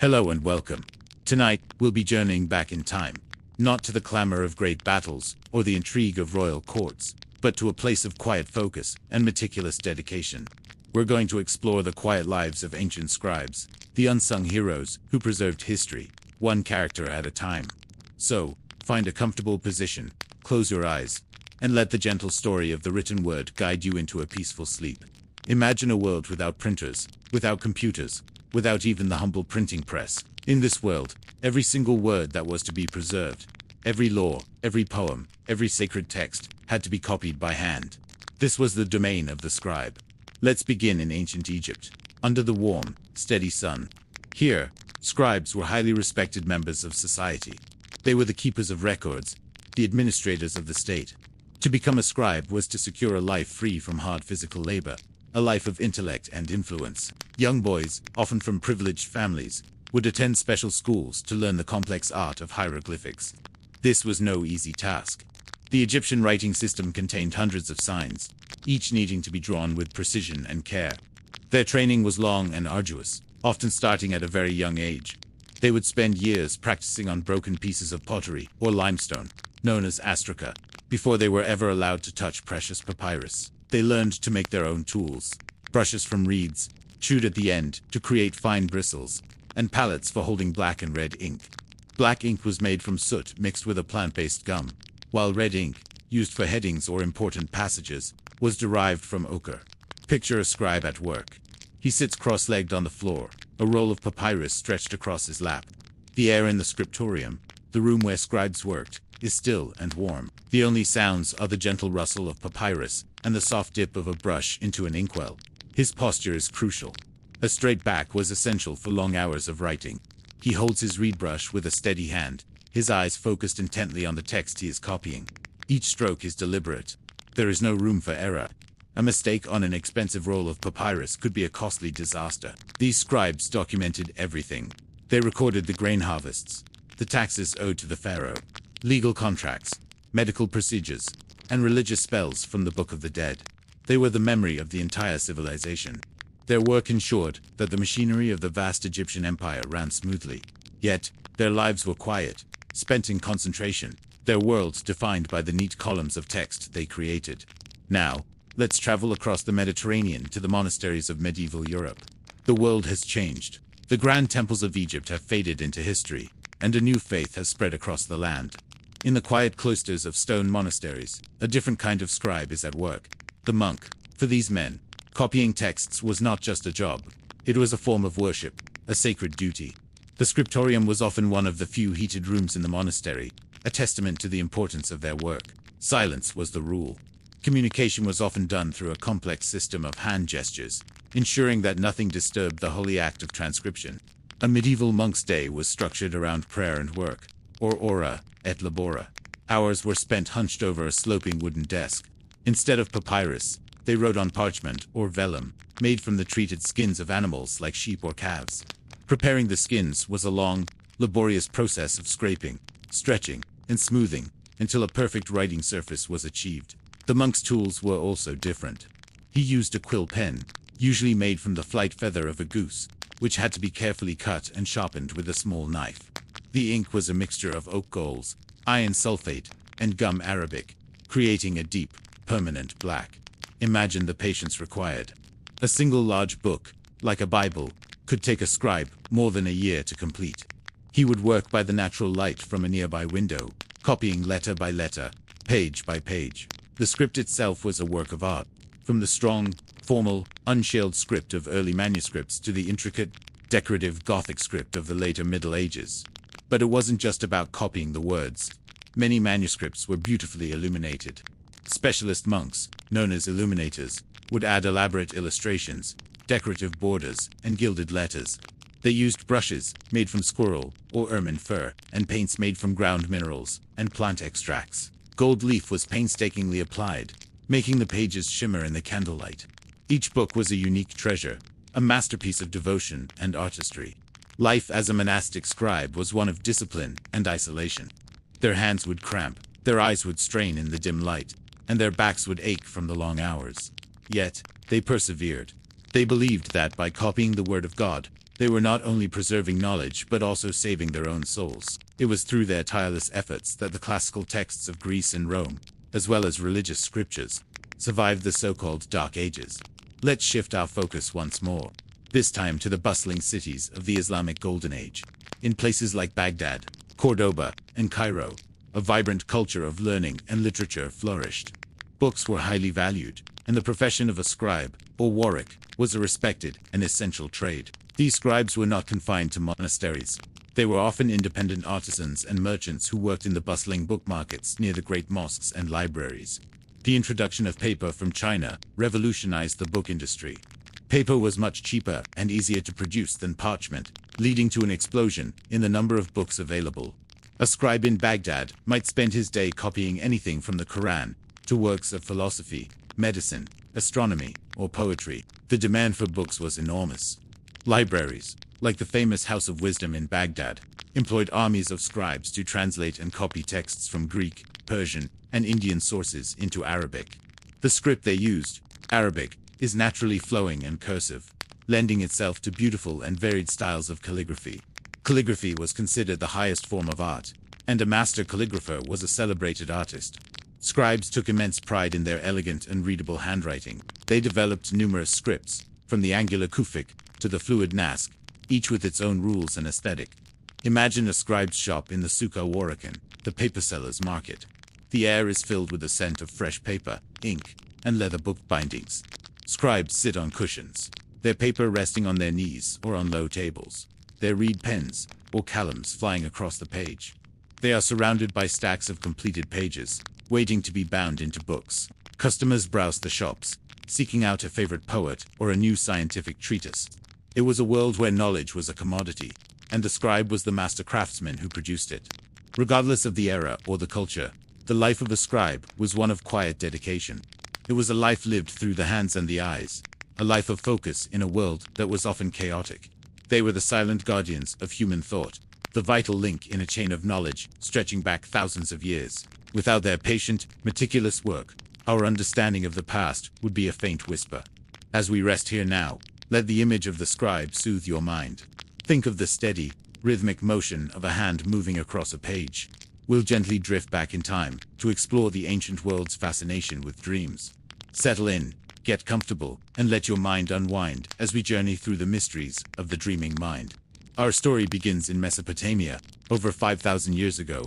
Hello and welcome. Tonight, we'll be journeying back in time, not to the clamor of great battles or the intrigue of royal courts, but to a place of quiet focus and meticulous dedication. We're going to explore the quiet lives of ancient scribes, the unsung heroes who preserved history, one character at a time. So, find a comfortable position, close your eyes, and let the gentle story of the written word guide you into a peaceful sleep. Imagine a world without printers, without computers, without even the humble printing press. In this world, every single word that was to be preserved, every law, every poem, every sacred text, had to be copied by hand. This was the domain of the scribe. Let's begin in ancient Egypt, under the warm, steady sun. Here, scribes were highly respected members of society. They were the keepers of records, the administrators of the state. To become a scribe was to secure a life free from hard physical labor, a life of intellect and influence. Young boys, often from privileged families, would attend special schools to learn the complex art of hieroglyphics. This was no easy task. The Egyptian writing system contained hundreds of signs, each needing to be drawn with precision and care. Their training was long and arduous, often starting at a very young age. They would spend years practicing on broken pieces of pottery or limestone, known as astraca, before they were ever allowed to touch precious papyrus. They learned to make their own tools, brushes from reeds, chewed at the end to create fine bristles, and palettes for holding black and red ink. Black ink was made from soot mixed with a plant-based gum, while red ink, used for headings or important passages, was derived from ochre. Picture a scribe at work. He sits cross-legged on the floor, a roll of papyrus stretched across his lap. The air in the scriptorium, the room where scribes worked, is still and warm. The only sounds are the gentle rustle of papyrus and the soft dip of a brush into an inkwell. His posture is crucial. A straight back was essential for long hours of writing. He holds his reed brush with a steady hand, his eyes focused intently on the text he is copying. Each stroke is deliberate. There is no room for error. A mistake on an expensive roll of papyrus could be a costly disaster. These scribes documented everything. They recorded the grain harvests, the taxes owed to the pharaoh, legal contracts, medical procedures, and religious spells from the Book of the Dead. They were the memory of the entire civilization. Their work ensured that the machinery of the vast Egyptian empire ran smoothly. Yet, their lives were quiet, spent in concentration, their worlds defined by the neat columns of text they created. Now, let's travel across the Mediterranean to the monasteries of medieval Europe. The world has changed. The grand temples of Egypt have faded into history, and a new faith has spread across the land. In the quiet cloisters of stone monasteries, a different kind of scribe is at work. The monk. For these men, copying texts was not just a job. It was a form of worship, a sacred duty. The scriptorium was often one of the few heated rooms in the monastery, a testament to the importance of their work. Silence was the rule. Communication was often done through a complex system of hand gestures, ensuring that nothing disturbed the holy act of transcription. A medieval monk's day was structured around prayer and work, or ora et labora. Hours were spent hunched over a sloping wooden desk. Instead of papyrus, they wrote on parchment or vellum, made from the treated skins of animals like sheep or calves. Preparing the skins was a long, laborious process of scraping, stretching, and smoothing, until a perfect writing surface was achieved. The monk's tools were also different. He used a quill pen, usually made from the flight feather of a goose, which had to be carefully cut and sharpened with a small knife. The ink was a mixture of oak galls, iron sulfate, and gum arabic, creating a deep, permanent black. Imagine the patience required. A single large book, like a Bible, could take a scribe more than a year to complete. He would work by the natural light from a nearby window, copying letter by letter, page by page. The script itself was a work of art, from the strong, formal, unshelled script of early manuscripts to the intricate, decorative Gothic script of the later Middle Ages. But it wasn't just about copying the words. Many manuscripts were beautifully illuminated. Specialist monks, known as illuminators, would add elaborate illustrations, decorative borders, and gilded letters. They used brushes made from squirrel or ermine fur, and paints made from ground minerals and plant extracts. Gold leaf was painstakingly applied, making the pages shimmer in the candlelight. Each book was a unique treasure, a masterpiece of devotion and artistry. Life as a monastic scribe was one of discipline and isolation. Their hands would cramp, their eyes would strain in the dim light, and their backs would ache from the long hours. Yet, they persevered. They believed that by copying the word of God, They were not only preserving knowledge but also saving their own souls. It was through their tireless efforts that the classical texts of Greece and Rome, as well as religious scriptures, survived the so-called Dark Ages. Let's shift our focus once more, this time to the bustling cities of the Islamic Golden Age. In places like Baghdad, Cordoba, and Cairo, a vibrant culture of learning and literature flourished. Books were highly valued, and the profession of a scribe, or warrick, was a respected and essential trade. These scribes were not confined to monasteries. They were often independent artisans and merchants who worked in the bustling book markets near the great mosques and libraries. The introduction of paper from China revolutionized the book industry. Paper was much cheaper and easier to produce than parchment, leading to an explosion in the number of books available. A scribe in Baghdad might spend his day copying anything from the Quran to works of philosophy, medicine, astronomy, or poetry. The demand for books was enormous. Libraries, like the famous House of Wisdom in Baghdad, employed armies of scribes to translate and copy texts from Greek, Persian, and Indian sources into Arabic. The script they used, Arabic, is naturally flowing and cursive, lending itself to beautiful and varied styles of calligraphy. Calligraphy was considered the highest form of art, and a master calligrapher was a celebrated artist. Scribes took immense pride in their elegant and readable handwriting. They developed numerous scripts, from the angular kufic to the fluid naskh, each with its own rules and aesthetic. Imagine a scribe's shop in the Suqa Warakan, the paper seller's market. The air is filled with the scent of fresh paper, ink, and leather book bindings. Scribes sit on cushions, their paper resting on their knees or on low tables, their reed pens or calams flying across the page. They are surrounded by stacks of completed pages, waiting to be bound into books. Customers browse the shops, seeking out a favorite poet or a new scientific treatise. It was a world where knowledge was a commodity, and the scribe was the master craftsman who produced it. Regardless of the era or the culture, the life of a scribe was one of quiet dedication. It was a life lived through the hands and the eyes, a life of focus in a world that was often chaotic. They were the silent guardians of human thought, the vital link in a chain of knowledge stretching back thousands of years. Without their patient, meticulous work, our understanding of the past would be a faint whisper. As we rest here now, let the image of the scribe soothe your mind. Think of the steady, rhythmic motion of a hand moving across a page. We'll gently drift back in time to explore the ancient world's fascination with dreams. Settle in, get comfortable, and let your mind unwind as we journey through the mysteries of the dreaming mind. Our story begins in Mesopotamia, over 5,000 years ago,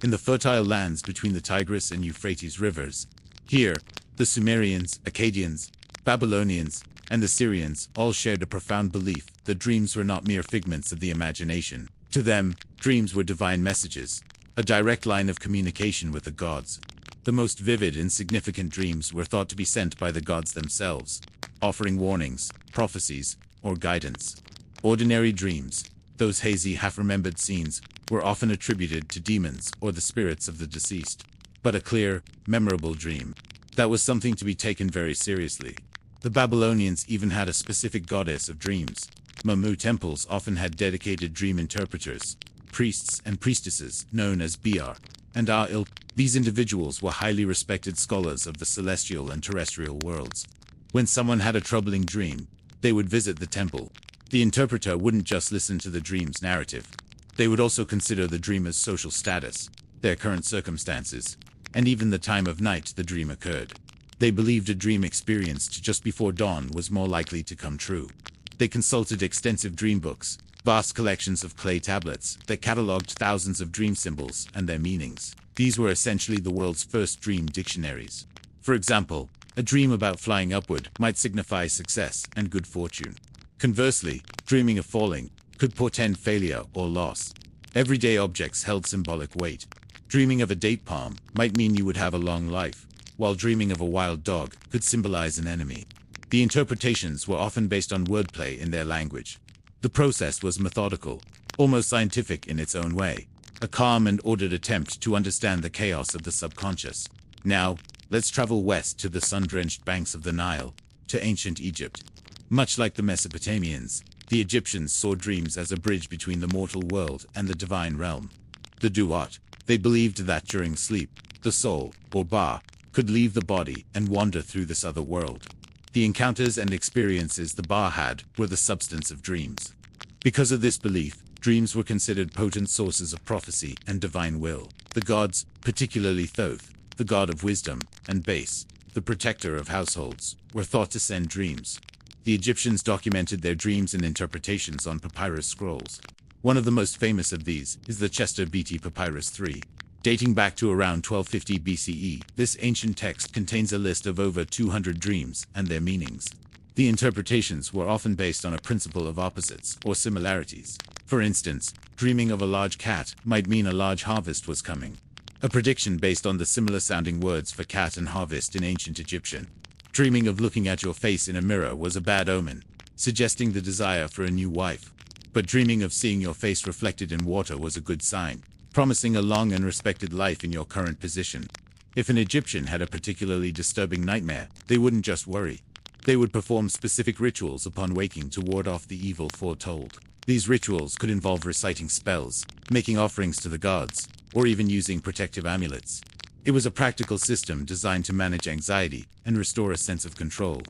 in the fertile lands between the Tigris and Euphrates rivers. Here, the Sumerians, Akkadians, Babylonians, and the Syrians all shared a profound belief that dreams were not mere figments of the imagination. To them, dreams were divine messages, a direct line of communication with the gods. The most vivid and significant dreams were thought to be sent by the gods themselves, offering warnings, prophecies, or guidance. Ordinary dreams, those hazy, half-remembered scenes, were often attributed to demons or the spirits of the deceased. But a clear, memorable dream, that was something to be taken very seriously. The Babylonians even had a specific goddess of dreams. Mamu temples often had dedicated dream interpreters, priests and priestesses known as Biar, and A'il. These individuals were highly respected scholars of the celestial and terrestrial worlds. When someone had a troubling dream, they would visit the temple. The interpreter wouldn't just listen to the dream's narrative. They would also consider the dreamer's social status, their current circumstances, and even the time of night the dream occurred. They believed a dream experienced just before dawn was more likely to come true. They consulted extensive dream books, vast collections of clay tablets that catalogued thousands of dream symbols and their meanings. These were essentially the world's first dream dictionaries. For example, a dream about flying upward might signify success and good fortune. Conversely, dreaming of falling could portend failure or loss. Everyday objects held symbolic weight. Dreaming of a date palm might mean you would have a long life, while dreaming of a wild dog could symbolize an enemy. The interpretations were often based on wordplay in their language. The process was methodical, almost scientific in its own way, a calm and ordered attempt to understand the chaos of the subconscious. Now, let's travel west to the sun-drenched banks of the Nile, to ancient Egypt. Much like the Mesopotamians, the Egyptians saw dreams as a bridge between the mortal world and the divine realm. The Duat, they believed that during sleep, the soul, or Ba, could leave the body and wander through this other world. The encounters and experiences the Ba had were the substance of dreams. Because of this belief, dreams were considered potent sources of prophecy and divine will. The gods, particularly Thoth, the god of wisdom, and Base, the protector of households, were thought to send dreams. The Egyptians documented their dreams and interpretations on papyrus scrolls. One of the most famous of these is the Chester Beatty Papyrus III. Dating back to around 1250 BCE, this ancient text contains a list of over 200 dreams and their meanings. The interpretations were often based on a principle of opposites or similarities. For instance, dreaming of a large cat might mean a large harvest was coming. A prediction based on the similar-sounding words for cat and harvest in ancient Egyptian. Dreaming of looking at your face in a mirror was a bad omen, suggesting the desire for a new wife. But dreaming of seeing your face reflected in water was a good sign, promising a long and respected life in your current position. If an Egyptian had a particularly disturbing nightmare, they wouldn't just worry. They would perform specific rituals upon waking to ward off the evil foretold. These rituals could involve reciting spells, making offerings to the gods, or even using protective amulets. It was a practical system designed to manage anxiety and restore a sense of control.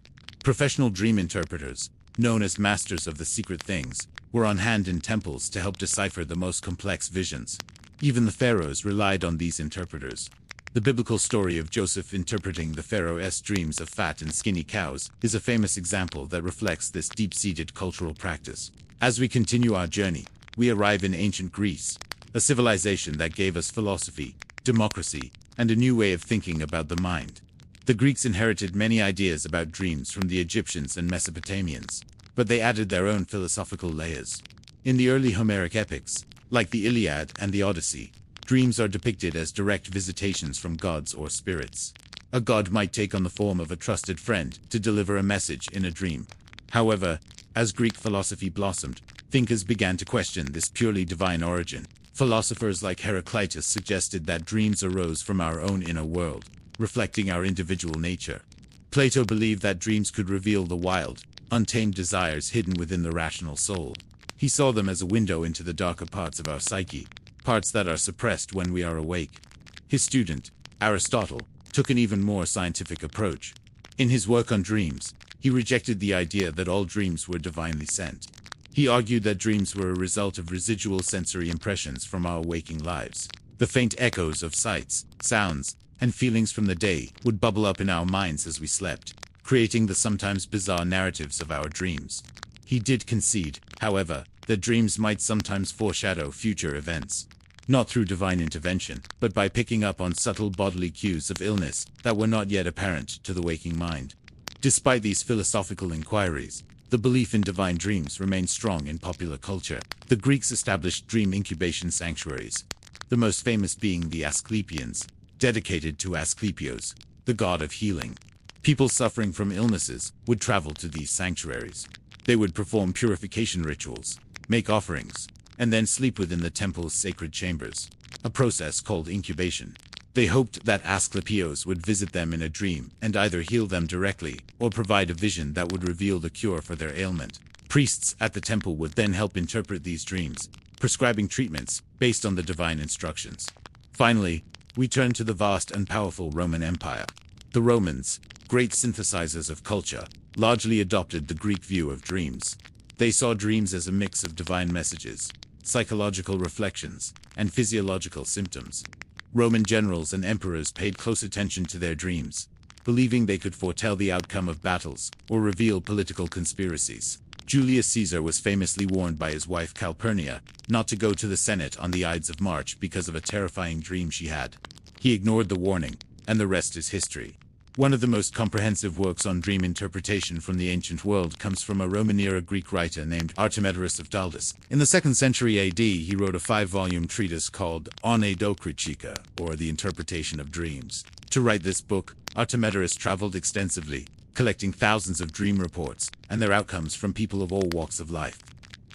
Professional dream interpreters, known as masters of the secret things, were on hand in temples to help decipher the most complex visions. Even the pharaohs relied on these interpreters. The biblical story of Joseph interpreting the Pharaoh's dreams of fat and skinny cows is a famous example that reflects this deep-seated cultural practice. As we continue our journey, we arrive in ancient Greece, a civilization that gave us philosophy, democracy, and a new way of thinking about the mind. The Greeks inherited many ideas about dreams from the Egyptians and Mesopotamians, but they added their own philosophical layers. In the early Homeric epics, like the Iliad and the Odyssey, dreams are depicted as direct visitations from gods or spirits. A god might take on the form of a trusted friend to deliver a message in a dream. However, as Greek philosophy blossomed, thinkers began to question this purely divine origin. Philosophers like Heraclitus suggested that dreams arose from our own inner world, reflecting our individual nature. Plato believed that dreams could reveal the wild, untamed desires hidden within the rational soul. He saw them as a window into the darker parts of our psyche, parts that are suppressed when we are awake. His student, Aristotle, took an even more scientific approach. In his work on dreams, he rejected the idea that all dreams were divinely sent. He argued that dreams were a result of residual sensory impressions from our waking lives. The faint echoes of sights, sounds, and feelings from the day would bubble up in our minds as we slept, creating the sometimes bizarre narratives of our dreams. He did concede, however, that dreams might sometimes foreshadow future events. Not through divine intervention, but by picking up on subtle bodily cues of illness that were not yet apparent to the waking mind. Despite these philosophical inquiries, the belief in divine dreams remained strong in popular culture. The Greeks established dream incubation sanctuaries, the most famous being the Asclepians, dedicated to Asclepios, the god of healing. People suffering from illnesses would travel to these sanctuaries. They would perform purification rituals, make offerings, and then sleep within the temple's sacred chambers, a process called incubation. They hoped that Asclepios would visit them in a dream and either heal them directly or provide a vision that would reveal the cure for their ailment. Priests at the temple would then help interpret these dreams, prescribing treatments based on the divine instructions. Finally, we turn to the vast and powerful Roman Empire. The Romans, great synthesizers of culture, largely adopted the Greek view of dreams. They saw dreams as a mix of divine messages, psychological reflections, and physiological symptoms. Roman generals and emperors paid close attention to their dreams, believing they could foretell the outcome of battles or reveal political conspiracies. Julius Caesar was famously warned by his wife Calpurnia not to go to the Senate on the Ides of March because of a terrifying dream she had. He ignored the warning, and the rest is history. One of the most comprehensive works on dream interpretation from the ancient world comes from a Roman-era Greek writer named Artemidorus of Daldis. In the 2nd century AD, he wrote a 5-volume treatise called On Eidokrichika, or The Interpretation of Dreams. To write this book, Artemidorus traveled extensively, collecting thousands of dream reports and their outcomes from people of all walks of life.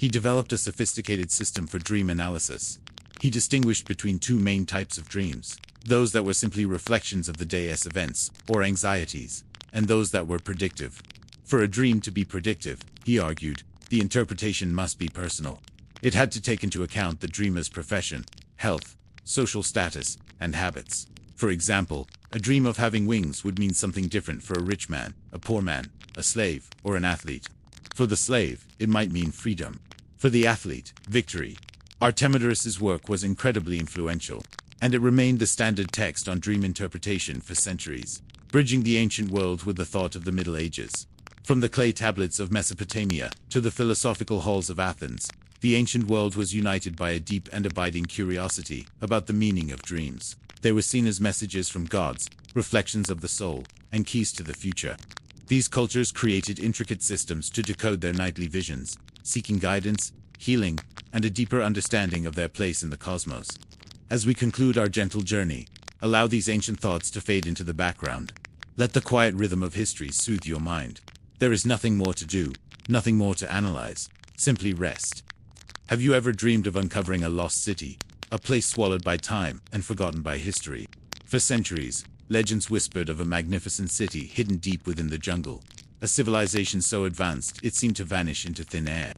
He developed a sophisticated system for dream analysis. He distinguished between two main types of dreams: those that were simply reflections of the day's events, or anxieties, and those that were predictive. For a dream to be predictive, he argued, the interpretation must be personal. It had to take into account the dreamer's profession, health, social status, and habits. For example, a dream of having wings would mean something different for a rich man, a poor man, a slave, or an athlete. For the slave, it might mean freedom. For the athlete, victory. Artemidorus's work was incredibly influential, and it remained the standard text on dream interpretation for centuries, bridging the ancient world with the thought of the Middle Ages. From the clay tablets of Mesopotamia to the philosophical halls of Athens, the ancient world was united by a deep and abiding curiosity about the meaning of dreams. They were seen as messages from gods, reflections of the soul, and keys to the future. These cultures created intricate systems to decode their nightly visions, seeking guidance, healing, and a deeper understanding of their place in the cosmos. As we conclude our gentle journey, allow these ancient thoughts to fade into the background. Let the quiet rhythm of history soothe your mind. There is nothing more to do, nothing more to analyze. Simply rest. Have you ever dreamed of uncovering a lost city, a place swallowed by time and forgotten by history? For centuries, legends whispered of a magnificent city hidden deep within the jungle, a civilization so advanced it seemed to vanish into thin air.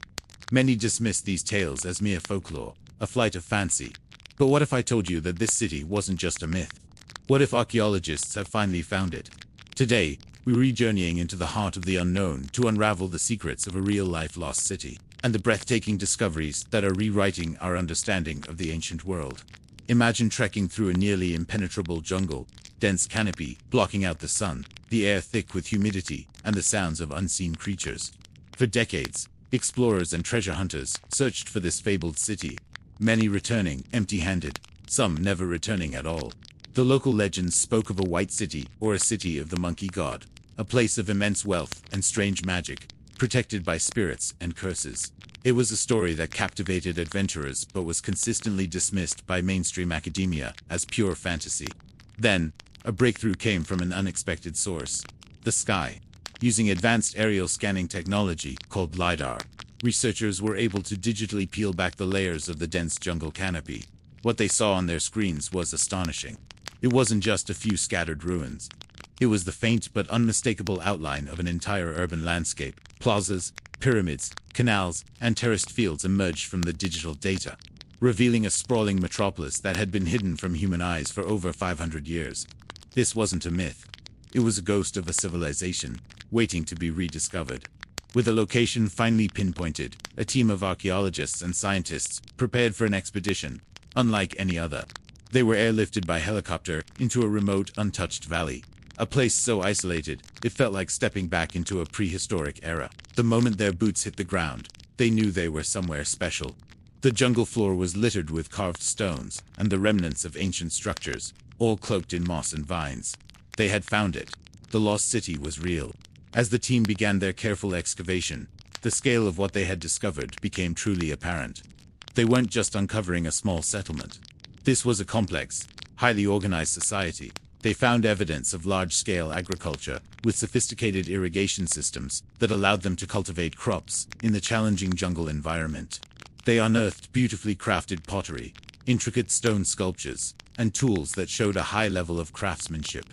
Many dismissed these tales as mere folklore, a flight of fancy. But what if I told you that this city wasn't just a myth? What if archaeologists have finally found it? Today, we're rejourneying into the heart of the unknown to unravel the secrets of a real-life lost city, and the breathtaking discoveries that are rewriting our understanding of the ancient world. Imagine trekking through a nearly impenetrable jungle, dense canopy blocking out the sun, the air thick with humidity, and the sounds of unseen creatures. For decades, explorers and treasure hunters searched for this fabled city, many returning empty-handed, some never returning at all. The local legends spoke of a white city, or a city of the monkey god, a place of immense wealth and strange magic, protected by spirits and curses. It was a story that captivated adventurers but was consistently dismissed by mainstream academia as pure fantasy. Then, a breakthrough came from an unexpected source: the sky. Using advanced aerial scanning technology called LiDAR, researchers were able to digitally peel back the layers of the dense jungle canopy. What they saw on their screens was astonishing. It wasn't just a few scattered ruins. It was the faint but unmistakable outline of an entire urban landscape. Plazas, pyramids, canals, and terraced fields emerged from the digital data, revealing a sprawling metropolis that had been hidden from human eyes for over 500 years. This wasn't a myth. It was a ghost of a civilization, waiting to be rediscovered. With the location finally pinpointed, a team of archaeologists and scientists prepared for an expedition, unlike any other. They were airlifted by helicopter into a remote, untouched valley, a place so isolated, it felt like stepping back into a prehistoric era. The moment their boots hit the ground, they knew they were somewhere special. The jungle floor was littered with carved stones and the remnants of ancient structures, all cloaked in moss and vines. They had found it. The lost city was real. As the team began their careful excavation, the scale of what they had discovered became truly apparent. They weren't just uncovering a small settlement. This was a complex, highly organized society. They found evidence of large-scale agriculture, with sophisticated irrigation systems that allowed them to cultivate crops in the challenging jungle environment. They unearthed beautifully crafted pottery, intricate stone sculptures, and tools that showed a high level of craftsmanship.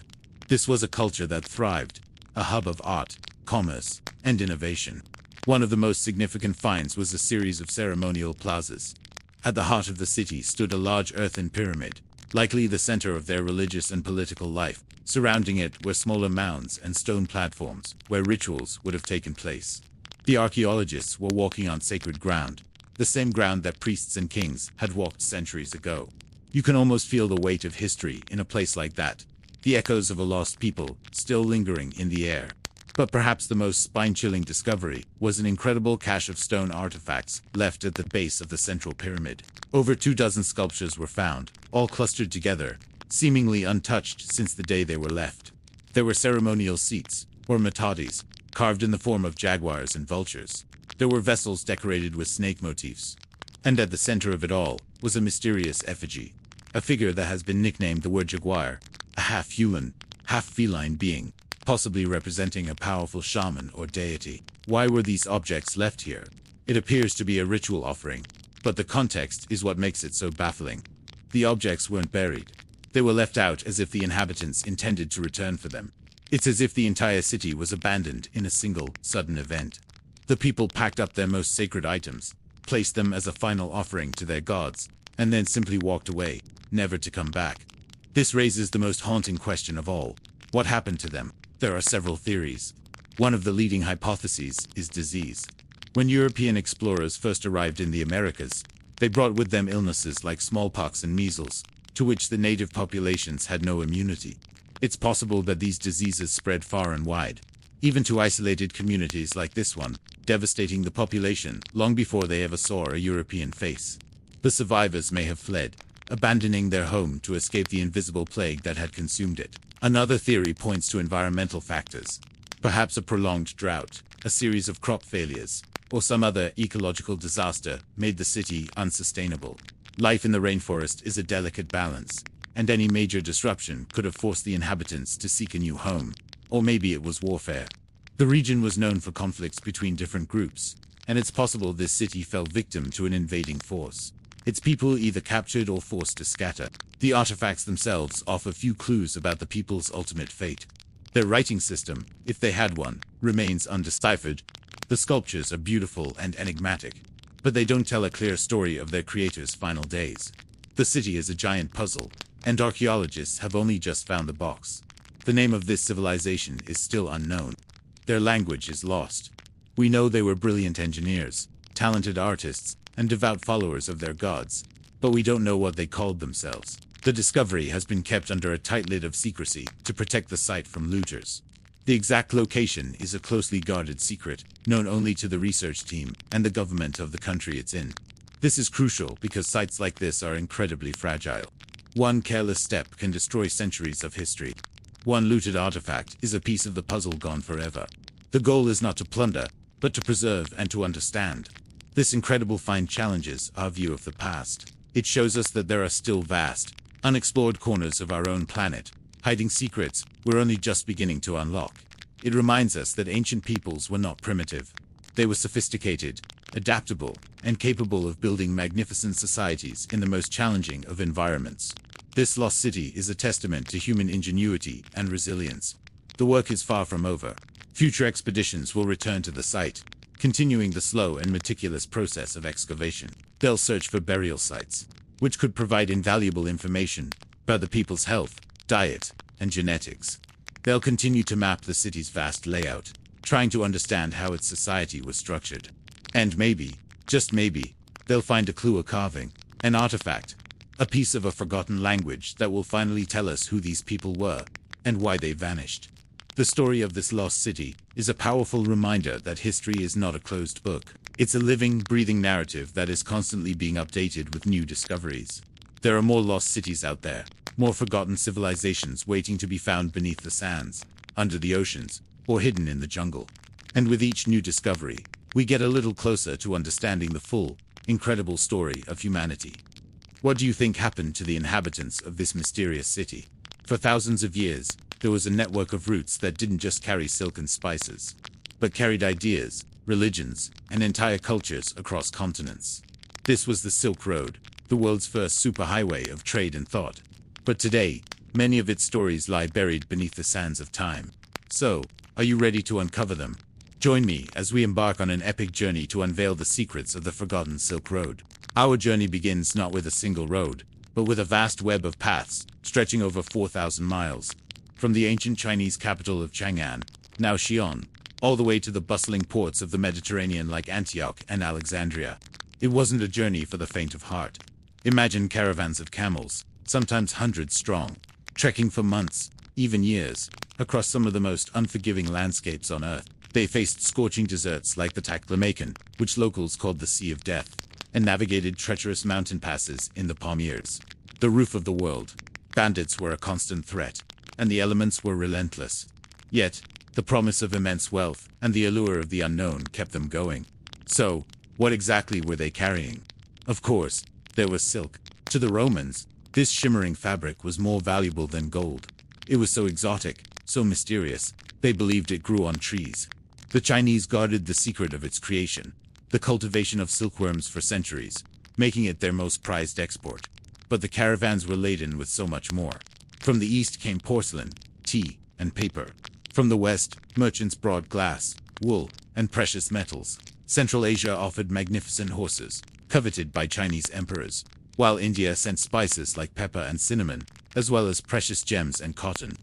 This was a culture that thrived, a hub of art, commerce, and innovation. One of the most significant finds was a series of ceremonial plazas. At the heart of the city stood a large earthen pyramid, likely the center of their religious and political life. Surrounding it were smaller mounds and stone platforms where rituals would have taken place. The archaeologists were walking on sacred ground, the same ground that priests and kings had walked centuries ago. You can almost feel the weight of history in a place like that, the echoes of a lost people still lingering in the air. But perhaps the most spine-chilling discovery was an incredible cache of stone artifacts left at the base of the central pyramid. Over 24 sculptures were found, all clustered together, seemingly untouched since the day they were left. There were ceremonial seats, or matadis, carved in the form of jaguars and vultures. There were vessels decorated with snake motifs. And at the center of it all was a mysterious effigy, a figure that has been nicknamed the word jaguar, a half-human, half-feline being, possibly representing a powerful shaman or deity. Why were these objects left here? It appears to be a ritual offering, but the context is what makes it so baffling. The objects weren't buried. They were left out as if the inhabitants intended to return for them. It's as if the entire city was abandoned in a single, sudden event. The people packed up their most sacred items, placed them as a final offering to their gods, and then simply walked away, never to come back. This raises the most haunting question of all. What happened to them? There are several theories. One of the leading hypotheses is disease. When European explorers first arrived in the Americas, they brought with them illnesses like smallpox and measles, to which the native populations had no immunity. It's possible that these diseases spread far and wide, even to isolated communities like this one, devastating the population long before they ever saw a European face. The survivors may have fled, abandoning their home to escape the invisible plague that had consumed it. Another theory points to environmental factors. Perhaps a prolonged drought, a series of crop failures, or some other ecological disaster made the city unsustainable. Life in the rainforest is a delicate balance, and any major disruption could have forced the inhabitants to seek a new home. Or maybe it was warfare. The region was known for conflicts between different groups, and it's possible this city fell victim to an invading force. Its people either captured or forced to scatter. The artifacts themselves offer few clues about the people's ultimate fate. Their writing system, if they had one, remains undeciphered. The sculptures are beautiful and enigmatic, but they don't tell a clear story of their creators' final days. The city is a giant puzzle, and archaeologists have only just found the box. The name of this civilization is still unknown. Their language is lost. We know they were brilliant engineers, talented artists, and devout followers of their gods, but we don't know what they called themselves. The discovery has been kept under a tight lid of secrecy to protect the site from looters. The exact location is a closely guarded secret, known only to the research team and the government of the country it's in. This is crucial because sites like this are incredibly fragile. One careless step can destroy centuries of history. One looted artifact is a piece of the puzzle gone forever. The goal is not to plunder, but to preserve and to understand. This incredible find challenges our view of the past. It shows us that there are still vast, unexplored corners of our own planet, hiding secrets we're only just beginning to unlock. It reminds us that ancient peoples were not primitive. They were sophisticated, adaptable, and capable of building magnificent societies in the most challenging of environments. This lost city is a testament to human ingenuity and resilience. The work is far from over. Future expeditions will return to the site, continuing the slow and meticulous process of excavation. They'll search for burial sites, which could provide invaluable information about the people's health, diet, and genetics. They'll continue to map the city's vast layout, trying to understand how its society was structured. And maybe, just maybe, they'll find a clue, a carving, an artifact, a piece of a forgotten language that will finally tell us who these people were and why they vanished. The story of this lost city is a powerful reminder that history is not a closed book. It's a living, breathing narrative that is constantly being updated with new discoveries. There are more lost cities out there, more forgotten civilizations waiting to be found beneath the sands, under the oceans, or hidden in the jungle. And with each new discovery, we get a little closer to understanding the full, incredible story of humanity. What do you think happened to the inhabitants of this mysterious city? For thousands of years, there was a network of roots that didn't just carry silk and spices, but carried ideas, religions, and entire cultures across continents. This was the Silk Road, the world's first superhighway of trade and thought. But today, many of its stories lie buried beneath the sands of time. So, are you ready to uncover them? Join me as we embark on an epic journey to unveil the secrets of the forgotten Silk Road. Our journey begins not with a single road, but with a vast web of paths stretching over 4,000 miles. From the ancient Chinese capital of Chang'an, now Xi'an, all the way to the bustling ports of the Mediterranean like Antioch and Alexandria. It wasn't a journey for the faint of heart. Imagine caravans of camels, sometimes hundreds strong, trekking for months, even years, across some of the most unforgiving landscapes on Earth. They faced scorching deserts like the Taklamakan, which locals called the Sea of Death, and navigated treacherous mountain passes in the Pamirs, the roof of the world. Bandits were a constant threat, and the elements were relentless. Yet, the promise of immense wealth and the allure of the unknown kept them going. So, what exactly were they carrying? Of course, there was silk. To the Romans, this shimmering fabric was more valuable than gold. It was so exotic, so mysterious, they believed it grew on trees. The Chinese guarded the secret of its creation, the cultivation of silkworms, for centuries, making it their most prized export. But the caravans were laden with so much more. From the east came porcelain, tea, and paper. From the west, merchants brought glass, wool, and precious metals. Central Asia offered magnificent horses, coveted by Chinese emperors, while India sent spices like pepper and cinnamon, as well as precious gems and cotton.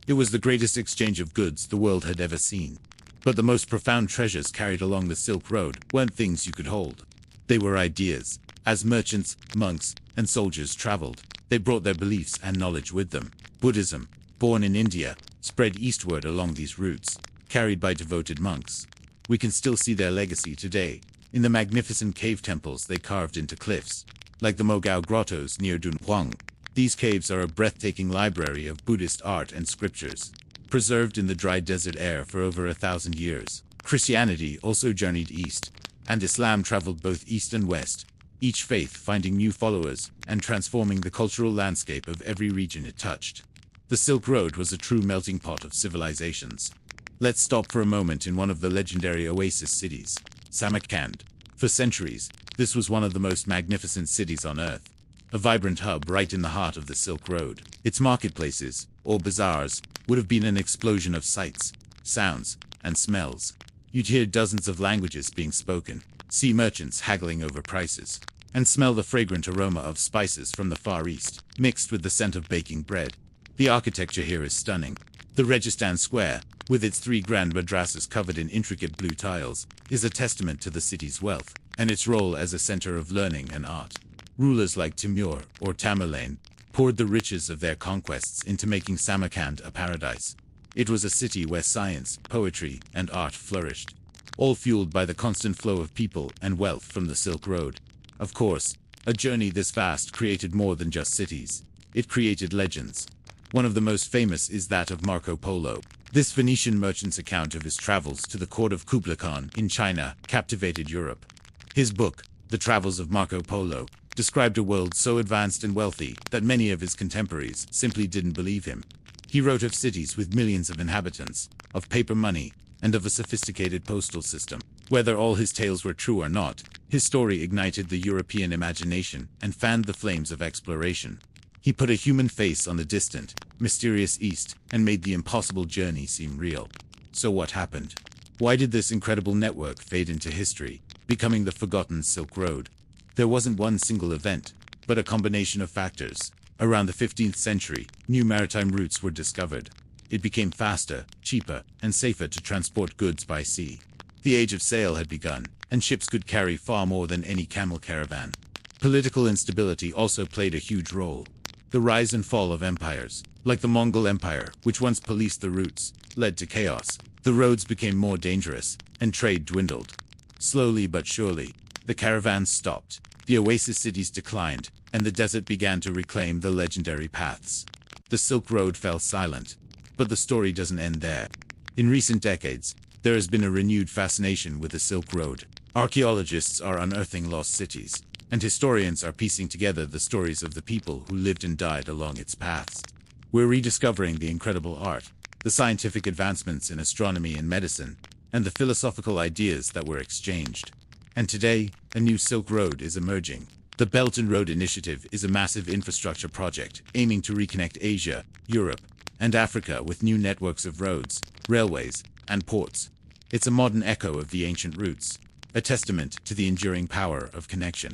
It was the greatest exchange of goods the world had ever seen. But the most profound treasures carried along the Silk Road weren't things you could hold. They were ideas. As merchants, monks, and soldiers traveled, they brought their beliefs and knowledge with them. Buddhism, born in India, spread eastward along these routes, carried by devoted monks. We can still see their legacy today, in the magnificent cave temples they carved into cliffs, like the Mogao grottos near Dunhuang. These caves are a breathtaking library of Buddhist art and scriptures, preserved in the dry desert air for over 1,000 years. Christianity also journeyed east, and Islam traveled both east and west, each faith finding new followers and transforming the cultural landscape of every region it touched. The Silk Road was a true melting pot of civilizations. Let's stop for a moment in one of the legendary oasis cities, Samarkand. For centuries, this was one of the most magnificent cities on earth, a vibrant hub right in the heart of the Silk Road. Its marketplaces, or bazaars, would have been an explosion of sights, sounds, and smells. You'd hear dozens of languages being spoken, see merchants haggling over prices, and smell the fragrant aroma of spices from the Far East, mixed with the scent of baking bread. The architecture here is stunning. The Registan Square, with its 3 grand madrasas covered in intricate blue tiles, is a testament to the city's wealth, and its role as a center of learning and art. Rulers like Timur or Tamerlane poured the riches of their conquests into making Samarkand a paradise. It was a city where science, poetry, and art flourished, all fueled by the constant flow of people and wealth from the Silk Road. Of course, a journey this vast created more than just cities. It created legends. One of the most famous is that of Marco Polo. This Venetian merchant's account of his travels to the court of Kublai Khan in China captivated Europe. His book, The Travels of Marco Polo, described a world so advanced and wealthy that many of his contemporaries simply didn't believe him. He wrote of cities with millions of inhabitants, of paper money, and of a sophisticated postal system. Whether all his tales were true or not, his story ignited the European imagination and fanned the flames of exploration. He put a human face on the distant, mysterious East and made the impossible journey seem real. So what happened? Why did this incredible network fade into history, becoming the forgotten Silk Road? There wasn't one single event, but a combination of factors. Around the 15th century, new maritime routes were discovered. It became faster, cheaper, and safer to transport goods by sea. The age of sail had begun, and ships could carry far more than any camel caravan. Political instability also played a huge role. The rise and fall of empires, like the Mongol Empire, which once policed the routes, led to chaos. The roads became more dangerous, and trade dwindled. Slowly but surely, the caravans stopped, the oasis cities declined, and the desert began to reclaim the legendary paths. The Silk Road fell silent. But the story doesn't end there. In recent decades, there has been a renewed fascination with the Silk Road. Archaeologists are unearthing lost cities, and historians are piecing together the stories of the people who lived and died along its paths. We're rediscovering the incredible art, the scientific advancements in astronomy and medicine, and the philosophical ideas that were exchanged. And today, a new Silk Road is emerging. The Belt and Road Initiative is a massive infrastructure project aiming to reconnect Asia, Europe, and Africa with new networks of roads, railways, and ports. It's a modern echo of the ancient routes, a testament to the enduring power of connection.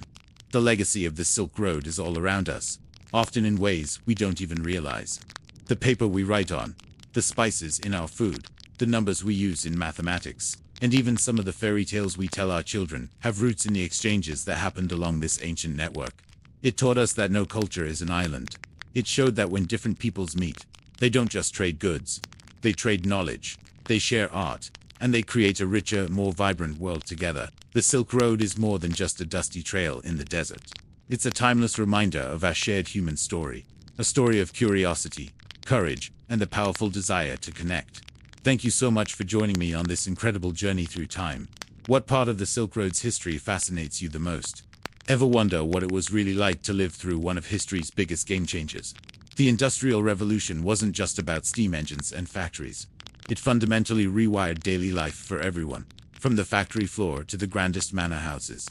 The legacy of the Silk Road is all around us, often in ways we don't even realize. The paper we write on, the spices in our food, the numbers we use in mathematics, and even some of the fairy tales we tell our children have roots in the exchanges that happened along this ancient network. It taught us that no culture is an island. It showed that when different peoples meet, they don't just trade goods, they trade knowledge, they share art, and they create a richer, more vibrant world together. The Silk Road is more than just a dusty trail in the desert. It's a timeless reminder of our shared human story, a story of curiosity, courage, and the powerful desire to connect. Thank you so much for joining me on this incredible journey through time. What part of the Silk Road's history fascinates you the most? Ever wonder what it was really like to live through one of history's biggest game changers? The Industrial Revolution wasn't just about steam engines and factories. It fundamentally rewired daily life for everyone, from the factory floor to the grandest manor houses.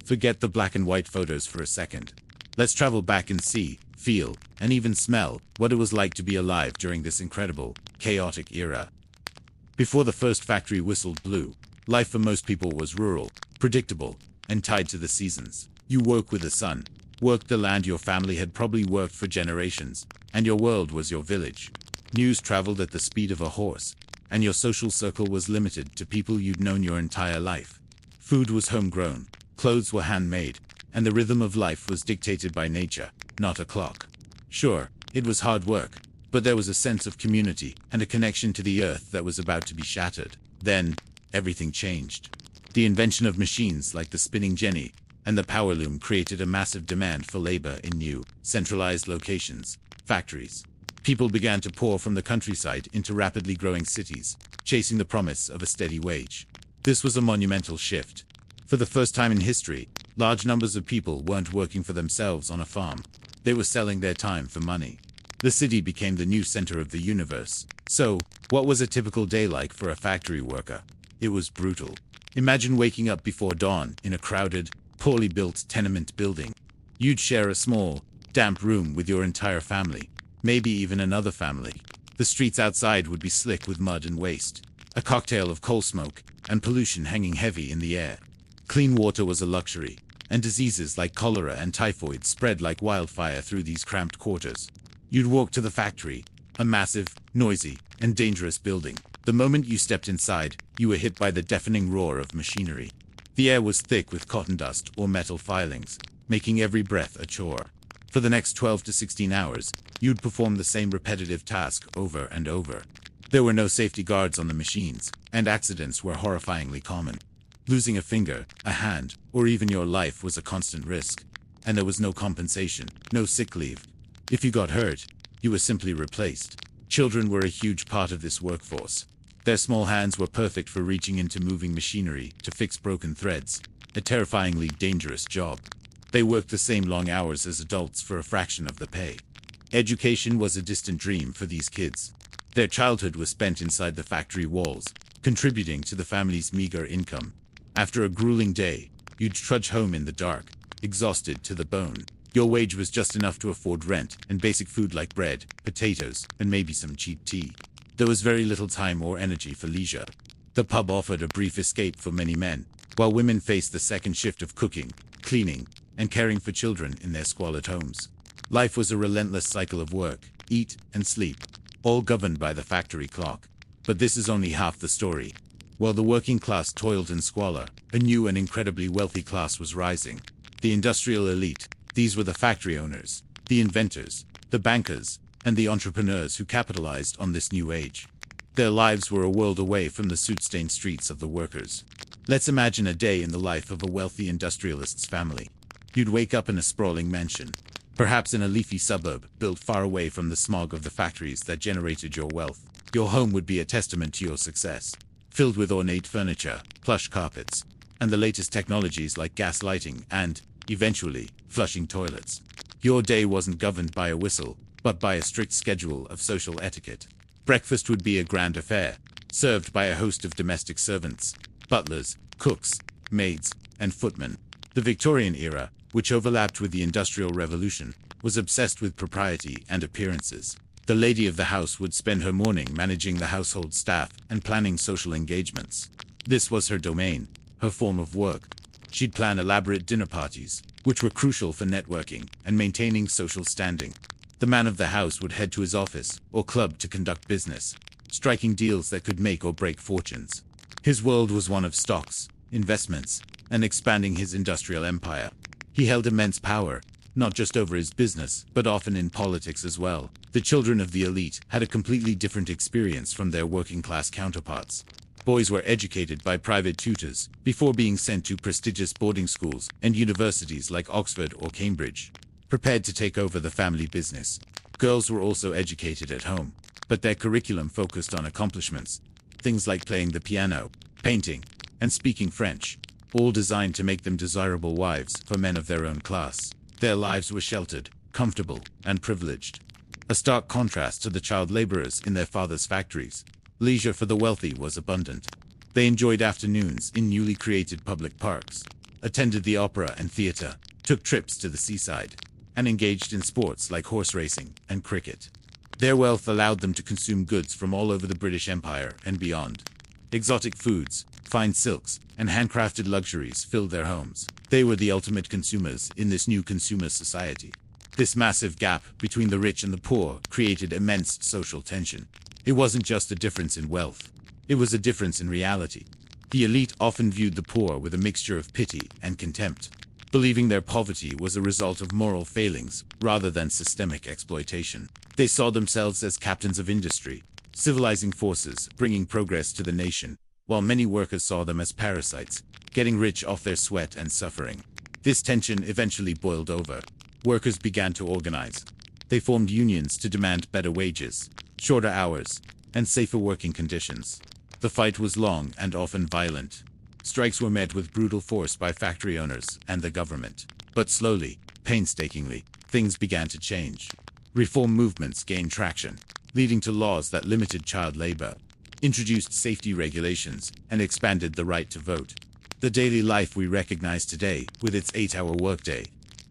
Forget the black and white photos for a second. Let's travel back and see, feel, and even smell what it was like to be alive during this incredible, chaotic era. Before the first factory whistle blew, life for most people was rural, predictable, and tied to the seasons. You woke with the sun, worked the land your family had probably worked for generations, and your world was your village. News traveled at the speed of a horse, and your social circle was limited to people you'd known your entire life. Food was homegrown, clothes were handmade, and the rhythm of life was dictated by nature, not a clock. Sure, it was hard work, but there was a sense of community and a connection to the earth that was about to be shattered. Then, everything changed. The invention of machines like the spinning jenny and the power loom created a massive demand for labor in new, centralized locations, factories. People began to pour from the countryside into rapidly growing cities, chasing the promise of a steady wage. This was a monumental shift. For the first time in history, large numbers of people weren't working for themselves on a farm. They were selling their time for money. The city became the new center of the universe. So, what was a typical day like for a factory worker? It was brutal. Imagine waking up before dawn in a crowded, poorly built tenement building. You'd share a small, damp room with your entire family, maybe even another family. The streets outside would be slick with mud and waste, a cocktail of coal smoke and pollution hanging heavy in the air. Clean water was a luxury, and diseases like cholera and typhoid spread like wildfire through these cramped quarters. You'd walk to the factory, a massive, noisy, and dangerous building. The moment you stepped inside, you were hit by the deafening roar of machinery. The air was thick with cotton dust or metal filings, making every breath a chore. For the next 12 to 16 hours, you'd perform the same repetitive task over and over. There were no safety guards on the machines, and accidents were horrifyingly common. Losing a finger, a hand, or even your life was a constant risk. And there was no compensation, no sick leave. If you got hurt, you were simply replaced. Children were a huge part of this workforce. Their small hands were perfect for reaching into moving machinery to fix broken threads, a terrifyingly dangerous job. They worked the same long hours as adults for a fraction of the pay. Education was a distant dream for these kids. Their childhood was spent inside the factory walls, contributing to the family's meager income. After a grueling day, you'd trudge home in the dark, exhausted to the bone. Your wage was just enough to afford rent and basic food like bread, potatoes, and maybe some cheap tea. There was very little time or energy for leisure. The pub offered a brief escape for many men, while women faced the second shift of cooking, cleaning, and caring for children in their squalid homes. Life was a relentless cycle of work, eat, and sleep, all governed by the factory clock. But this is only half the story. While the working class toiled in squalor, a new and incredibly wealthy class was rising. The industrial elite. These were the factory owners, the inventors, the bankers, and the entrepreneurs who capitalized on this new age. Their lives were a world away from the soot-stained streets of the workers. Let's imagine a day in the life of a wealthy industrialist's family. You'd wake up in a sprawling mansion, perhaps in a leafy suburb built far away from the smog of the factories that generated your wealth. Your home would be a testament to your success, filled with ornate furniture, plush carpets, and the latest technologies like gas lighting and, eventually, flushing toilets. Your day wasn't governed by a whistle, but by a strict schedule of social etiquette. Breakfast would be a grand affair, served by a host of domestic servants, butlers, cooks, maids, and footmen. The Victorian era, which overlapped with the Industrial Revolution, was obsessed with propriety and appearances. The lady of the house would spend her morning managing the household staff and planning social engagements. This was her domain, her form of work. She'd plan elaborate dinner parties, which were crucial for networking and maintaining social standing. The man of the house would head to his office or club to conduct business, striking deals that could make or break fortunes. His world was one of stocks, investments, and expanding his industrial empire. He held immense power, not just over his business, but often in politics as well. The children of the elite had a completely different experience from their working-class counterparts. Boys were educated by private tutors before being sent to prestigious boarding schools and universities like Oxford or Cambridge, prepared to take over the family business. Girls were also educated at home, but their curriculum focused on accomplishments, things like playing the piano, painting, and speaking French, all designed to make them desirable wives for men of their own class. Their lives were sheltered, comfortable, and privileged. A stark contrast to the child laborers in their father's factories. Leisure for the wealthy was abundant. They enjoyed afternoons in newly created public parks, attended the opera and theater, took trips to the seaside, and engaged in sports like horse racing and cricket. Their wealth allowed them to consume goods from all over the British Empire and beyond. Exotic foods, fine silks, and handcrafted luxuries filled their homes. They were the ultimate consumers in this new consumer society. This massive gap between the rich and the poor created immense social tension. It wasn't just a difference in wealth. It was a difference in reality. The elite often viewed the poor with a mixture of pity and contempt, believing their poverty was a result of moral failings rather than systemic exploitation. They saw themselves as captains of industry, civilizing forces, bringing progress to the nation, while many workers saw them as parasites, getting rich off their sweat and suffering. This tension eventually boiled over. Workers began to organize. They formed unions to demand better wages, shorter hours, and safer working conditions. The fight was long and often violent. Strikes were met with brutal force by factory owners and the government. But slowly, painstakingly, things began to change. Reform movements gained traction, leading to laws that limited child labor, introduced safety regulations, and expanded the right to vote. The daily life we recognize today, with its 8-hour workday,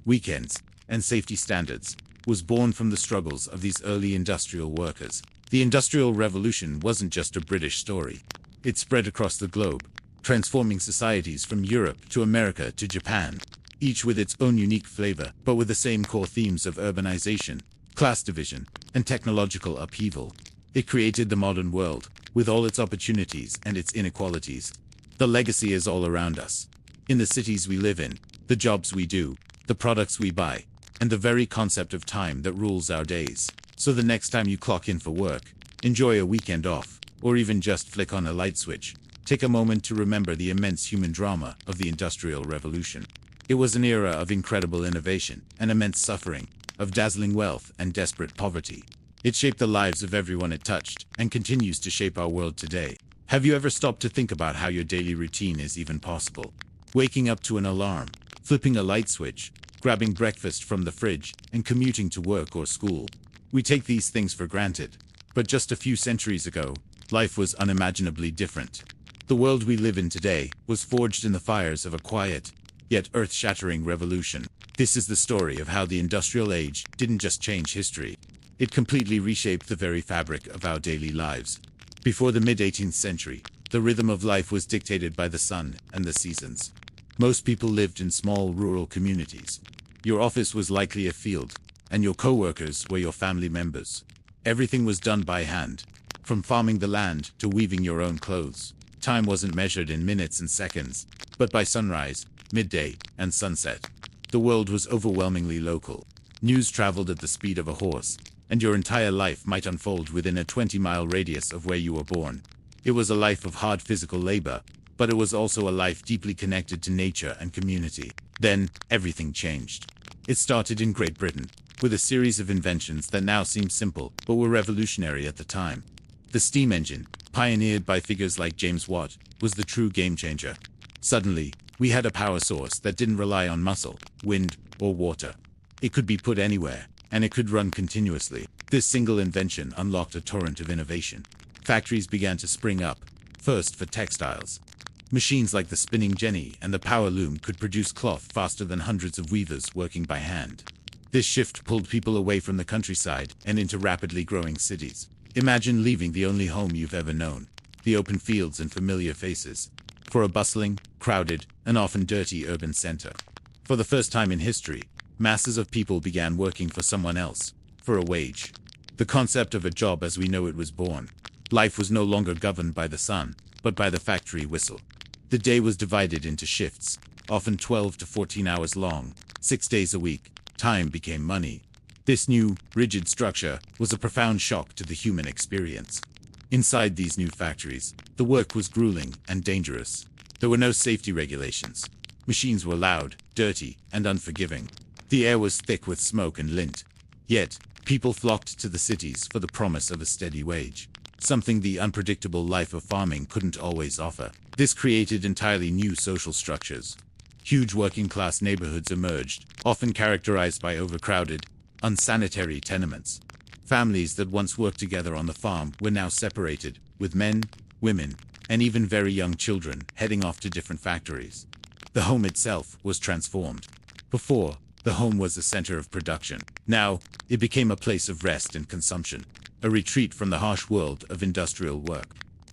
weekends, and safety standards, was born from the struggles of these early industrial workers. The Industrial Revolution wasn't just a British story. It spread across the globe, transforming societies from Europe to America to Japan, each with its own unique flavor, but with the same core themes of urbanization, class division, and technological upheaval. It created the modern world, with all its opportunities and its inequalities. The legacy is all around us. In the cities we live in, the jobs we do, the products we buy, and the very concept of time that rules our days. So the next time you clock in for work, enjoy a weekend off, or even just flick on a light switch, take a moment to remember the immense human drama of the Industrial Revolution. It was an era of incredible innovation and immense suffering, of dazzling wealth and desperate poverty. It shaped the lives of everyone it touched, and continues to shape our world today. Have you ever stopped to think about how your daily routine is even possible? Waking up to an alarm, flipping a light switch, grabbing breakfast from the fridge, and commuting to work or school. We take these things for granted. But just a few centuries ago, life was unimaginably different. The world we live in today was forged in the fires of a quiet, yet earth-shattering revolution. This is the story of how the Industrial Age didn't just change history. It completely reshaped the very fabric of our daily lives. Before the mid-18th century, the rhythm of life was dictated by the sun and the seasons. Most people lived in small rural communities. Your office was likely a field, and your co-workers were your family members. Everything was done by hand, from farming the land to weaving your own clothes. Time wasn't measured in minutes and seconds, but by sunrise, midday, and sunset. The world was overwhelmingly local. News traveled at the speed of a horse, and your entire life might unfold within a 20-mile radius of where you were born. It was a life of hard physical labor, but it was also a life deeply connected to nature and community. Then, everything changed. It started in Great Britain, with a series of inventions that now seem simple, but were revolutionary at the time. The steam engine, pioneered by figures like James Watt, was the true game-changer. Suddenly, we had a power source that didn't rely on muscle, wind, or water. It could be put anywhere, and it could run continuously. This single invention unlocked a torrent of innovation. Factories began to spring up, first for textiles. Machines like the spinning jenny and the power loom could produce cloth faster than hundreds of weavers working by hand. This shift pulled people away from the countryside and into rapidly growing cities. Imagine leaving the only home you've ever known, the open fields and familiar faces, for a bustling, crowded, and often dirty urban center. For the first time in history, masses of people began working for someone else, for a wage. The concept of a job as we know it was born. Life was no longer governed by the sun, but by the factory whistle. The day was divided into shifts, often 12 to 14 hours long, 6 days a week. Time became money. This new, rigid structure was a profound shock to the human experience. Inside these new factories, the work was grueling and dangerous. There were no safety regulations. Machines were loud, dirty, and unforgiving. The air was thick with smoke and lint. Yet, people flocked to the cities for the promise of a steady wage, something the unpredictable life of farming couldn't always offer. This created entirely new social structures. Huge working-class neighborhoods emerged, often characterized by overcrowded, unsanitary tenements. Families that once worked together on the farm were now separated, with men, women, and even very young children heading off to different factories. The home itself was transformed. Before, the home was the center of production. Now, it became a place of rest and consumption, a retreat from the harsh world of industrial work.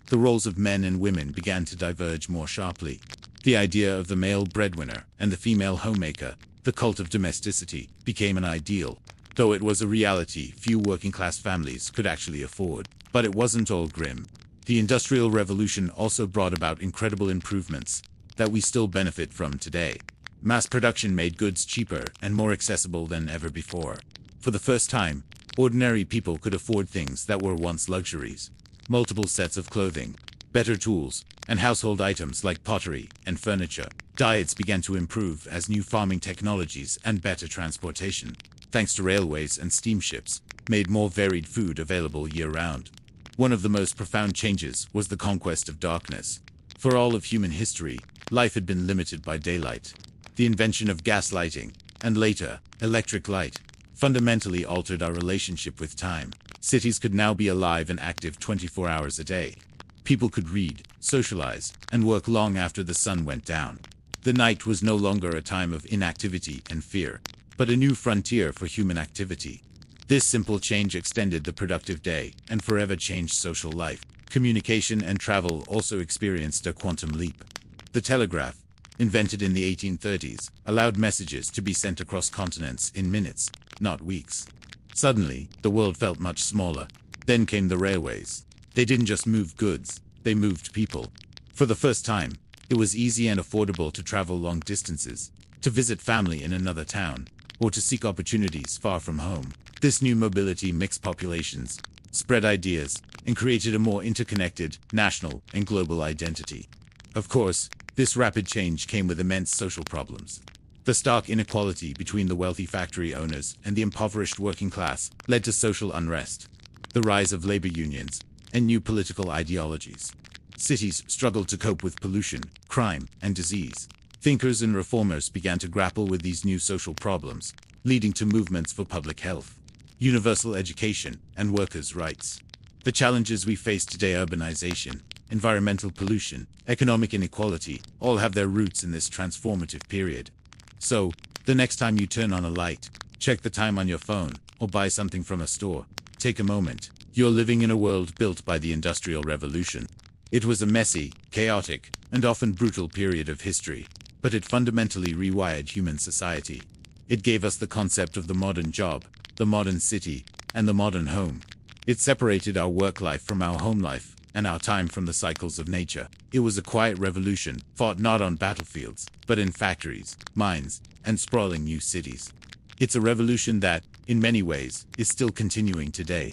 The roles of men and women began to diverge more sharply. The idea of the male breadwinner and the female homemaker, the cult of domesticity, became an ideal, though it was a reality few working-class families could actually afford. But it wasn't all grim. The Industrial Revolution also brought about incredible improvements that we still benefit from today. Mass production made goods cheaper and more accessible than ever before. For the first time, ordinary people could afford things that were once luxuries. Multiple sets of clothing, better tools, and household items like pottery and furniture. Diets began to improve as new farming technologies and better transportation, thanks to railways and steamships, made more varied food available year-round. One of the most profound changes was the conquest of darkness. For all of human history, life had been limited by daylight. The invention of gas lighting, and later, electric light, fundamentally altered our relationship with time. Cities could now be alive and active 24 hours a day. People could read, socialize, and work long after the sun went down. The night was no longer a time of inactivity and fear, but a new frontier for human activity. This simple change extended the productive day and forever changed social life. Communication and travel also experienced a quantum leap. The telegraph, invented in the 1830s, allowed messages to be sent across continents in minutes, not weeks. Suddenly, the world felt much smaller. Then came the railways. They didn't just move goods, they moved people. For the first time, it was easy and affordable to travel long distances, to visit family in another town, or to seek opportunities far from home. This new mobility mixed populations, spread ideas, and created a more interconnected, national, and global identity. Of course, this rapid change came with immense social problems. The stark inequality between the wealthy factory owners and the impoverished working class led to social unrest, the rise of labor unions, and new political ideologies. Cities struggled to cope with pollution, crime, and disease. Thinkers and reformers began to grapple with these new social problems, leading to movements for public health, universal education, and workers' rights. The challenges we face today, urbanization, environmental pollution, economic inequality, all have their roots in this transformative period. So, the next time you turn on a light, check the time on your phone, or buy something from a store, take a moment. You're living in a world built by the Industrial Revolution. It was a messy, chaotic, and often brutal period of history, but it fundamentally rewired human society. It gave us the concept of the modern job, the modern city, and the modern home. It separated our work life from our home life, and our time from the cycles of nature. It was a quiet revolution, fought not on battlefields, but in factories, mines, and sprawling new cities. It's a revolution that, in many ways, is still continuing today.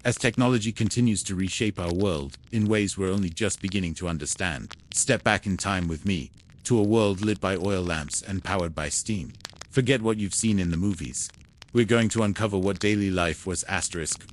As technology continues to reshape our world in ways we're only just beginning to understand, step back in time with me, to a world lit by oil lamps and powered by steam. Forget what you've seen in the movies. We're going to uncover what daily life was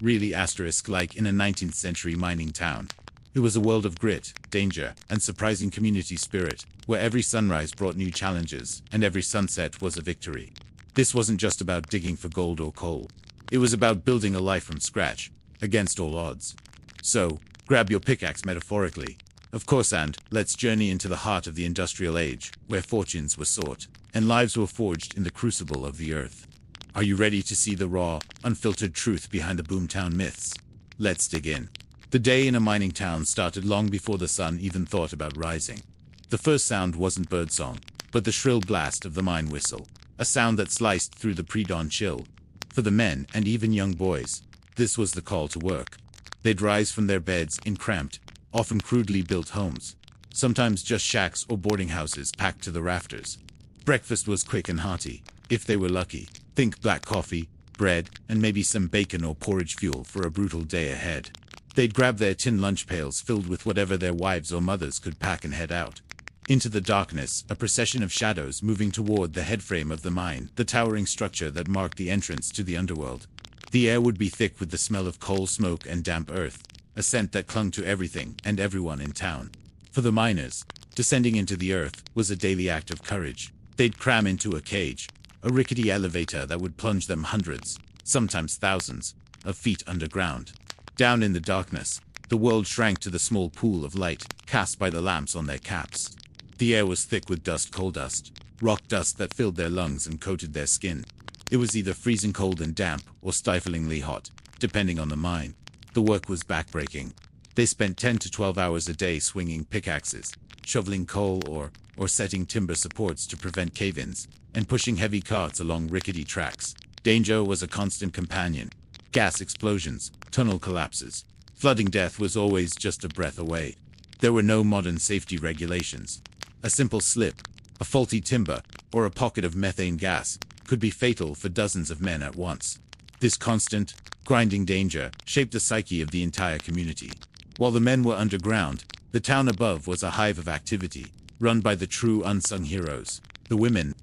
really like in a 19th century mining town. It was a world of grit, danger, and surprising community spirit, where every sunrise brought new challenges, and every sunset was a victory. This wasn't just about digging for gold or coal. It was about building a life from scratch, against all odds. So, grab your pickaxe metaphorically, of course, and let's journey into the heart of the industrial age, where fortunes were sought, and lives were forged in the crucible of the earth. Are you ready to see the raw, unfiltered truth behind the boomtown myths? Let's dig in. The day in a mining town started long before the sun even thought about rising. The first sound wasn't birdsong, but the shrill blast of the mine whistle, a sound that sliced through the pre-dawn chill. For the men, and even young boys, this was the call to work. They'd rise from their beds in cramped, often crudely built homes, sometimes just shacks or boarding houses packed to the rafters. Breakfast was quick and hearty, if they were lucky. Think black coffee, bread, and maybe some bacon or porridge fuel for a brutal day ahead. They'd grab their tin lunch pails filled with whatever their wives or mothers could pack and head out. Into the darkness, a procession of shadows moving toward the headframe of the mine, the towering structure that marked the entrance to the underworld. The air would be thick with the smell of coal smoke and damp earth, a scent that clung to everything and everyone in town. For the miners, descending into the earth was a daily act of courage. They'd cram into a cage, a rickety elevator that would plunge them hundreds, sometimes thousands, of feet underground. Down in the darkness, the world shrank to the small pool of light cast by the lamps on their caps. The air was thick with coal dust, rock dust that filled their lungs and coated their skin. It was either freezing cold and damp or stiflingly hot, depending on the mine. The work was backbreaking. They spent 10 to 12 hours a day swinging pickaxes, shoveling coal or setting timber supports to prevent cave-ins, and pushing heavy carts along rickety tracks. Danger was a constant companion. Gas explosions, tunnel collapses, Flooding death was always just a breath away. There were no modern safety regulations. A simple slip, a faulty timber, or a pocket of methane gas could be fatal for dozens of men at once. This constant, grinding danger shaped the psyche of the entire community. While the men were underground, the town above was a hive of activity, run by the true unsung heroes, the women.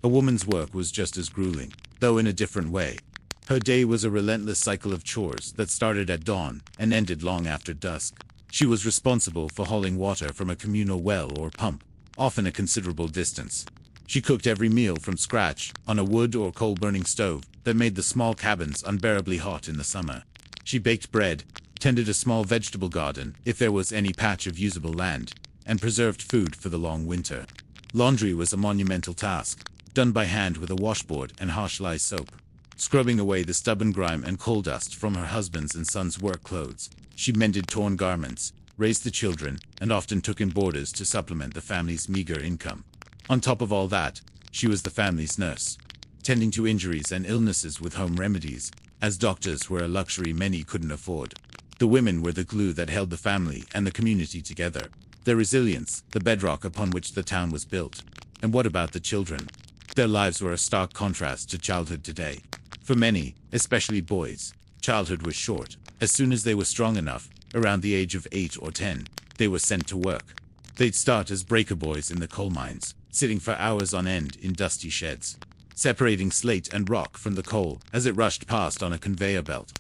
A woman's work was just as grueling, though in a different way. Her day was a relentless cycle of chores that started at dawn and ended long after dusk. She was responsible for hauling water from a communal well or pump, often a considerable distance. She cooked every meal from scratch on a wood or coal-burning stove that made the small cabins unbearably hot in the summer. She baked bread, tended a small vegetable garden if there was any patch of usable land, and preserved food for the long winter. Laundry was a monumental task, done by hand with a washboard and harsh lye soap. Scrubbing away the stubborn grime and coal dust from her husband's and son's work clothes, she mended torn garments, raised the children, and often took in boarders to supplement the family's meager income. On top of all that, she was the family's nurse, tending to injuries and illnesses with home remedies, as doctors were a luxury many couldn't afford. The women were the glue that held the family and the community together, their resilience, the bedrock upon which the town was built. And what about the children? Their lives were a stark contrast to childhood today. For many, especially boys, childhood was short. As soon as they were strong enough, around the age of 8 or 10, they were sent to work. They'd start as breaker boys in the coal mines, sitting for hours on end in dusty sheds, separating slate and rock from the coal as it rushed past on a conveyor belt.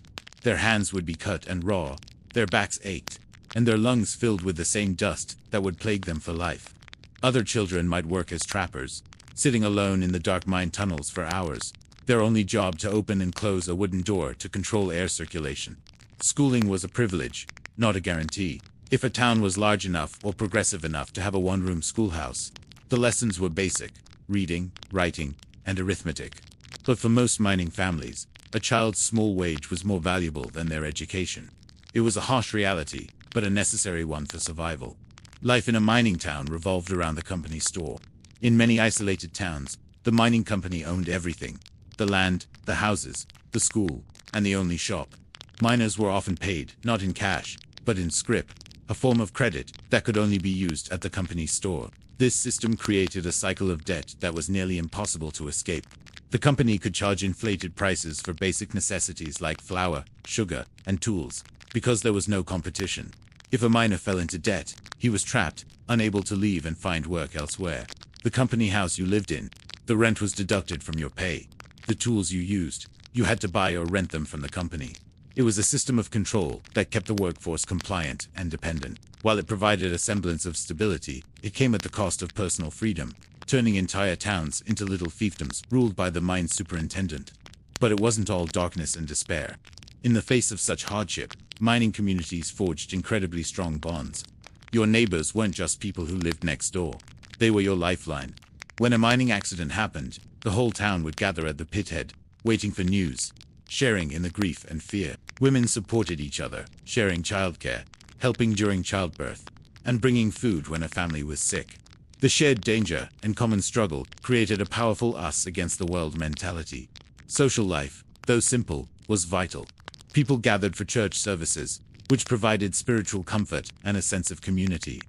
Their hands would be cut and raw, their backs ached, and their lungs filled with the same dust that would plague them for life. Other children might work as trappers, sitting alone in the dark mine tunnels for hours, their only job to open and close a wooden door to control air circulation. Schooling was a privilege, not a guarantee. If a town was large enough or progressive enough to have a one-room schoolhouse, the lessons were basic: reading, writing, and arithmetic. But for most mining families, a child's small wage was more valuable than their education. It was a harsh reality, but a necessary one for survival. Life in a mining town revolved around the company store. In many isolated towns, the mining company owned everything: the land, the houses, the school, and the only shop. Miners were often paid, not in cash, but in scrip, a form of credit that could only be used at the company's store. This system created a cycle of debt that was nearly impossible to escape. The company could charge inflated prices for basic necessities like flour, sugar, and tools, because there was no competition. If a miner fell into debt, he was trapped, unable to leave and find work elsewhere. The company house you lived in, the rent was deducted from your pay. The tools you used, you had to buy or rent them from the company. It was a system of control that kept the workforce compliant and dependent. While it provided a semblance of stability, it came at the cost of personal freedom, turning entire towns into little fiefdoms ruled by the mine superintendent. But it wasn't all darkness and despair. In the face of such hardship, mining communities forged incredibly strong bonds. Your neighbors weren't just people who lived next door. They were your lifeline. When a mining accident happened, the whole town would gather at the pithead, waiting for news, sharing in the grief and fear. Women supported each other, sharing childcare, helping during childbirth, and bringing food when a family was sick. The shared danger and common struggle created a powerful us against the world mentality. Social life, though simple, was vital. People gathered for church services, which provided spiritual comfort and a sense of community.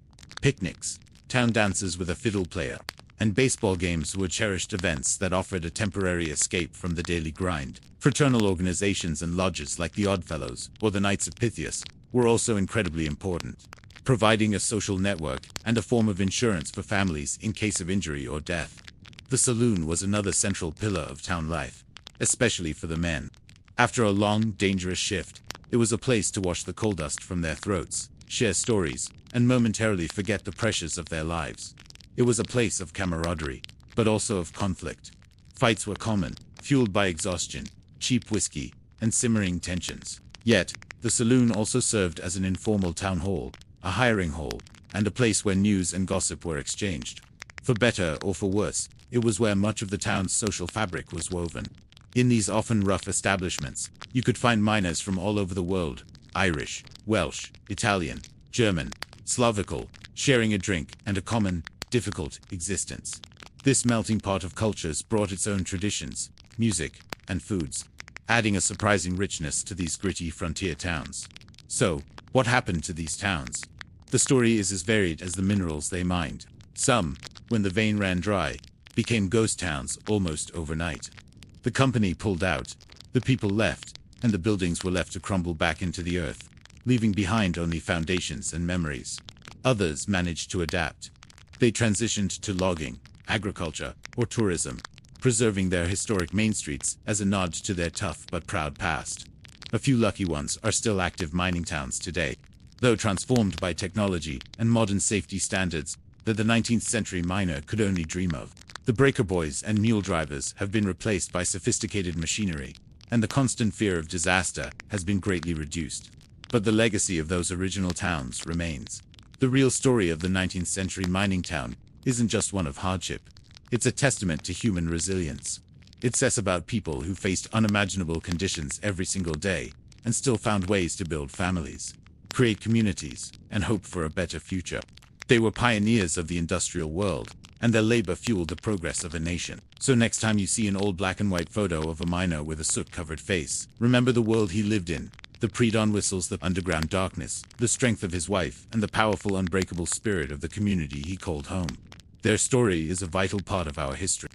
Picnics, town dances with a fiddle player, and baseball games were cherished events that offered a temporary escape from the daily grind. Fraternal organizations and lodges like the Oddfellows or the Knights of Pythias were also incredibly important, providing a social network and a form of insurance for families in case of injury or death. The saloon was another central pillar of town life, especially for the men. After a long, dangerous shift, it was a place to wash the coal dust from their throats, share stories, and momentarily forget the pressures of their lives. It was a place of camaraderie, but also of conflict. Fights were common, fueled by exhaustion, cheap whiskey, and simmering tensions. Yet, the saloon also served as an informal town hall, a hiring hall, and a place where news and gossip were exchanged. For better or for worse, it was where much of the town's social fabric was woven. In these often rough establishments, you could find miners from all over the world: Irish, Welsh, Italian, German, Slavical, sharing a drink and a common, difficult existence. This melting pot of cultures brought its own traditions, music, and foods, adding a surprising richness to these gritty frontier towns. So, what happened to these towns? The story is as varied as the minerals they mined. Some, when the vein ran dry, became ghost towns almost overnight. The company pulled out, the people left, and the buildings were left to crumble back into the earth, leaving behind only foundations and memories. Others managed to adapt. They transitioned to logging, agriculture, or tourism, preserving their historic main streets as a nod to their tough but proud past. A few lucky ones are still active mining towns today, though transformed by technology and modern safety standards that the 19th century miner could only dream of. The breaker boys and mule drivers have been replaced by sophisticated machinery, and the constant fear of disaster has been greatly reduced. But the legacy of those original towns remains. The real story of the 19th century mining town isn't just one of hardship. It's a testament to human resilience. It says about people who faced unimaginable conditions every single day and still found ways to build families, create communities, and hope for a better future. They were pioneers of the industrial world, and their labor fueled the progress of a nation. So next time you see an old black and white photo of a miner with a soot-covered face, remember the world he lived in, the pre-dawn whistles, the underground darkness, the strength of his wife, and the powerful, unbreakable spirit of the community he called home. Their story is a vital part of our history.